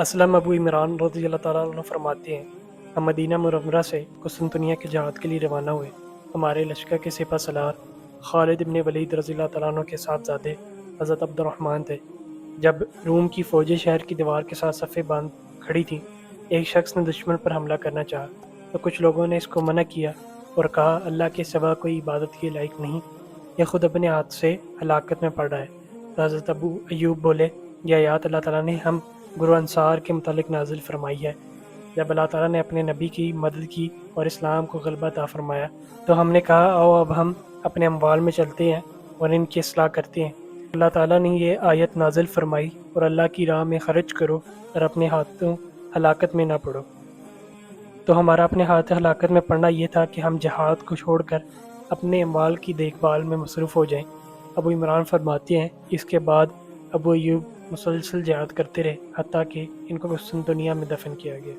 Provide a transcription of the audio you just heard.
اسلم ابو عمران رضی اللہ تعالیٰ عنہ فرماتے ہیں، ہم مدینہ منورہ سے قسطنطنیہ کے جہاد کے لیے روانہ ہوئے۔ ہمارے لشکر کے سپہ سالار خالد بن ولید رضی اللہ تعالیٰ عنہ کے صاحبزادے حضرت عبد الرحمن تھے۔ جب روم کی فوجیں شہر کی دیوار کے ساتھ صفیں باندھ کھڑی تھیں، ایک شخص نے دشمن پر حملہ کرنا چاہا تو کچھ لوگوں نے اس کو منع کیا اور کہا، اللہ کے سوا کوئی عبادت کے لائق نہیں، یہ خود اپنے ہاتھ سے ہلاکت میں پڑ رہا ہے۔ تو حضرت ابو ایوب بولے، یہ آیات اللہ تعالیٰ نے ہم گروہ انصار کے متعلق نازل فرمائی ہے۔ جب اللہ تعالیٰ نے اپنے نبی کی مدد کی اور اسلام کو غلبہ عطا فرمایا تو ہم نے کہا، آؤ اب ہم اپنے اموال میں چلتے ہیں اور ان کی اصلاح کرتے ہیں۔ اللہ تعالیٰ نے یہ آیت نازل فرمائی، اور اللہ کی راہ میں خرچ کرو اور اپنے ہاتھوں ہلاکت میں نہ پڑو۔ تو ہمارا اپنے ہاتھ ہلاکت میں پڑنا یہ تھا کہ ہم جہاد کو چھوڑ کر اپنے اموال کی دیکھ بھال میں مصروف ہو جائیں۔ ابو عمران فرماتے ہیں، اس کے بعد ابو ایوب مسلسل جہاد کرتے رہے حتیٰ کہ ان کو قسطنطنیہ میں دفن کیا گیا۔